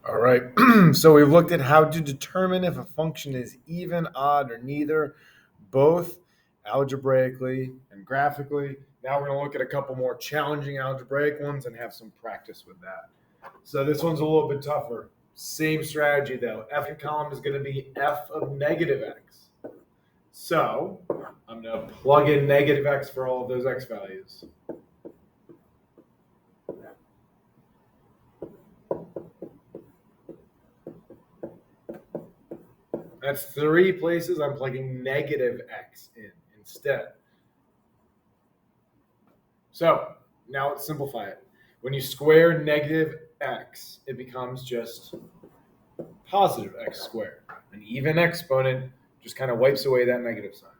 All right, so we've looked at how to determine if a function is even, odd, or neither, both algebraically and graphically. Now we're going to look at a couple more challenging algebraic ones and have some practice with that. So this one's a little bit tougher. Same strategy though. F in column is going to be f of negative x. So I'm going to plug in negative x for all of those x values. That's 3 places I'm plugging negative x in instead. So now let's simplify it. When you square negative x, it becomes just positive x squared. An even exponent just kind of wipes away that negative sign.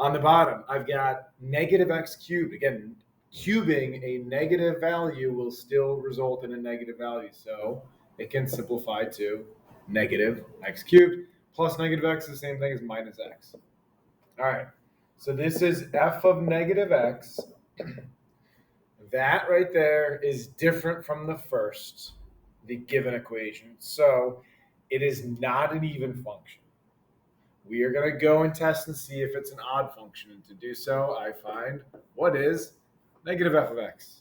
On the bottom, I've got negative x cubed. Again, cubing a negative value will still result in a negative value. So it can simplify to negative x cubed plus negative x is the same thing as minus x. All right, so this is f of negative x. That right there is different from the first, the given equation. So it is not an even function. We are going to go and test and see if it's an odd function. And to do so, I find what is negative f of x.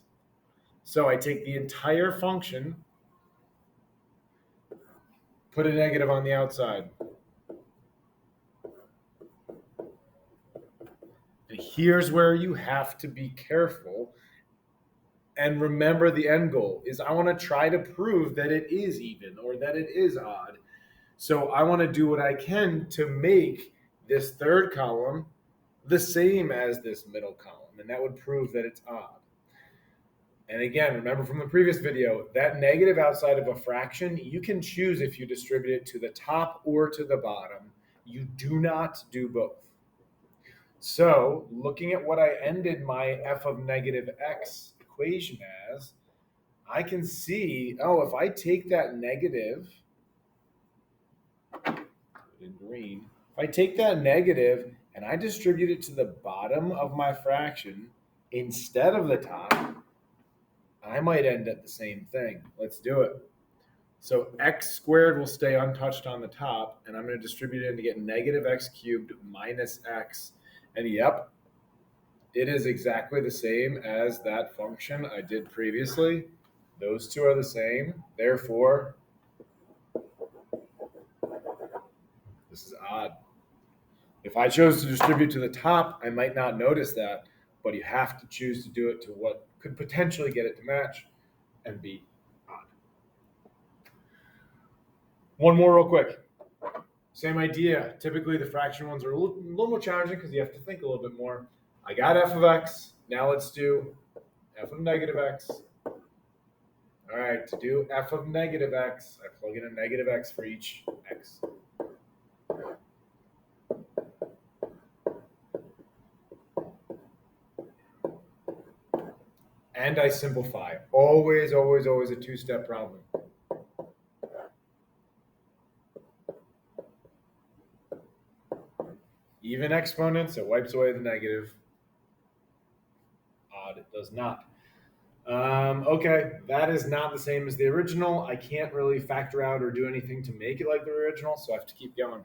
So I take the entire function, put a negative on the outside. And here's where you have to be careful. And remember, the end goal is I want to try to prove that it is even or that it is odd. So I want to do what I can to make this third column the same as this middle column, and that would prove that it's odd. And again, remember from the previous video, that negative outside of a fraction, you can choose if you distribute it to the top or to the bottom. You do not do both. So looking at what I ended my f of negative x equation as, I can see, if I take that negative, in green, if I take that negative and I distribute it to the bottom of my fraction instead of the top, I might end at the same thing. Let's do it. So x squared will stay untouched on the top, and I'm going to distribute it to get negative x cubed minus x. And yep, it is exactly the same as that function I did previously. Those two are the same. Therefore, this is odd. If I chose to distribute to the top, I might not notice that, but you have to choose to do it to what could potentially get it to match and be odd. One more real quick. Same idea. Typically, the fraction ones are a little more challenging because you have to think a little bit more. I got f of x. Now let's do f of negative x. All right, to do f of negative x, I plug in a negative x for each x. And I simplify. Always, always, always a two-step problem. Even exponents, it wipes away the negative. Odd, it does not. Okay, that is not the same as the original. I can't really factor out or do anything to make it like the original, so I have to keep going.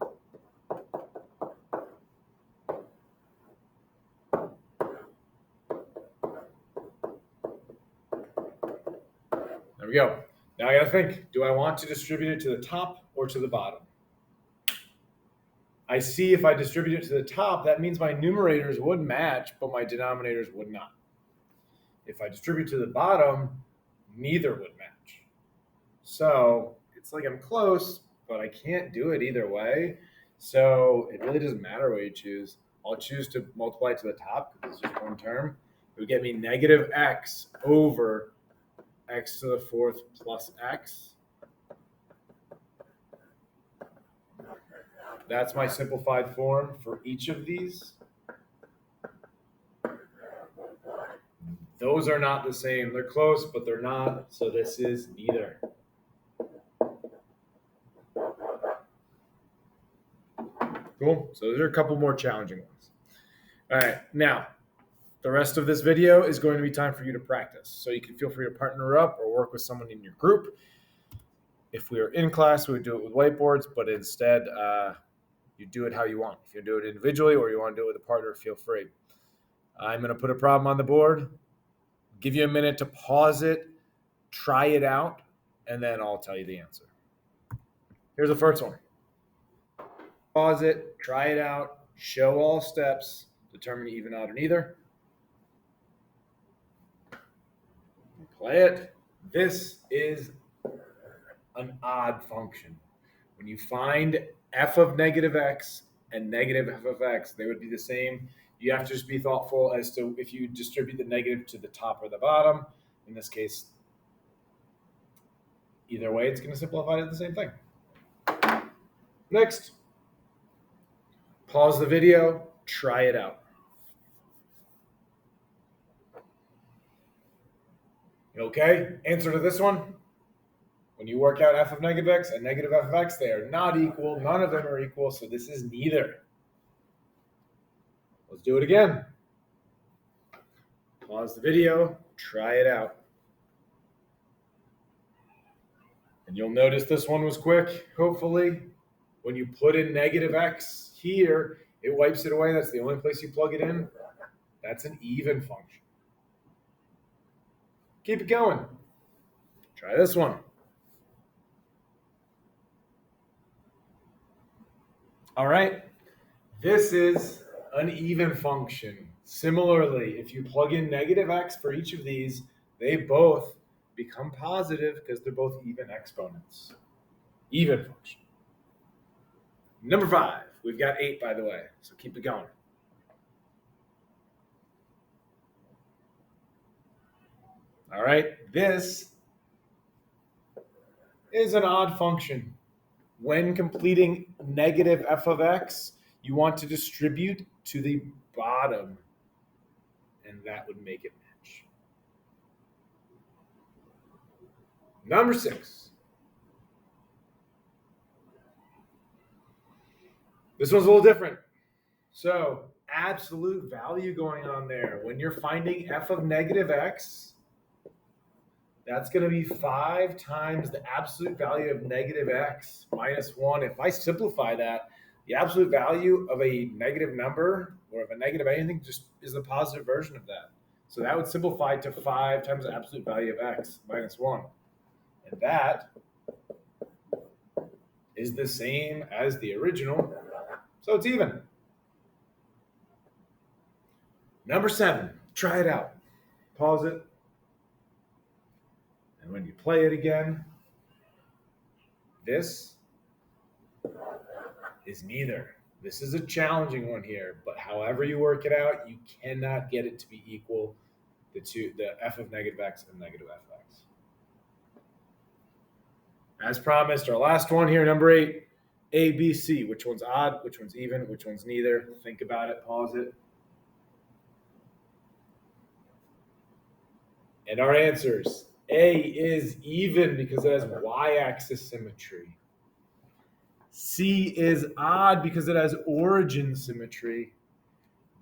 There we go. Now I gotta think, do I want to distribute it to the top or to the bottom? I see if I distribute it to the top, that means my numerators would match, but my denominators would not. If I distribute to the bottom, neither would match. So it's like I'm close, but I can't do it either way. So it really doesn't matter what you choose. I'll choose to multiply to the top because it's just one term. It would get me negative x over x to the fourth plus x. That's my simplified form for each of these. Those are not the same. They're close, but they're not. So this is neither. Cool. So there are a couple more challenging ones. All right. Now, the rest of this video is going to be time for you to practice. So you can feel free to partner up or work with someone in your group. If we were in class, we would do it with whiteboards, but instead, you do it how you want. If you do it individually or you want to do it with a partner, feel free. I'm going to put a problem on the board, give you a minute to pause it, try it out, and then I'll tell you the answer. Here's the first one. Pause it, try it out, show all steps, determine even, odd, or neither. Play it. This is an odd function. When you find f of negative x and negative f of x, they would be the same. You have to just be thoughtful as to if you distribute the negative to the top or the bottom. In this case, either way, it's going to simplify to the same thing. Next, pause the video, try it out. Okay, answer to this one. When you work out f of negative x and negative f of x, they are not equal. None of them are equal, so this is neither. Let's do it again. Pause the video, try it out. And you'll notice this one was quick, hopefully. When you put in negative x here, it wipes it away. That's the only place you plug it in. That's an even function. Keep it going. Try this one. All right. This is an even function. Similarly, if you plug in negative x for each of these, they both become positive because they're both even exponents. Even function. Number 5. We've got 8, by the way, so keep it going. All right, this is an odd function. When completing negative f of x, you want to distribute to the bottom, and that would make it match. Number 6. This one's a little different. So, absolute value going on there. When you're finding f of negative x, that's going to be 5 times the absolute value of negative x minus 1. If I simplify that, the absolute value of a negative number or of a negative anything just is the positive version of that. So that would simplify to 5 times the absolute value of x minus 1. And that is the same as the original, so it's even. Number 7, try it out. Pause it. And when you play it again, this is neither. This is a challenging one here, but however you work it out, you cannot get it to be equal the f of negative x and negative f of x. As promised, our last one here, number 8, A, B, C. Which one's odd, which one's even, which one's neither? Think about it, pause it. And our answers. A is even because it has y-axis symmetry. C is odd because it has origin symmetry.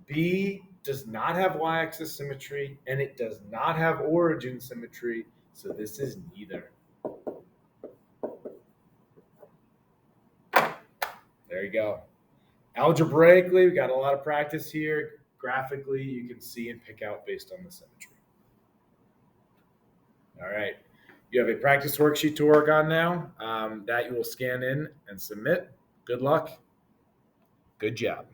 B does not have y-axis symmetry, and it does not have origin symmetry, so this is neither. There you go. Algebraically, we got a lot of practice here. Graphically, you can see and pick out based on the symmetry. All right. You have a practice worksheet to work on now that you will scan in and submit. Good luck. Good job.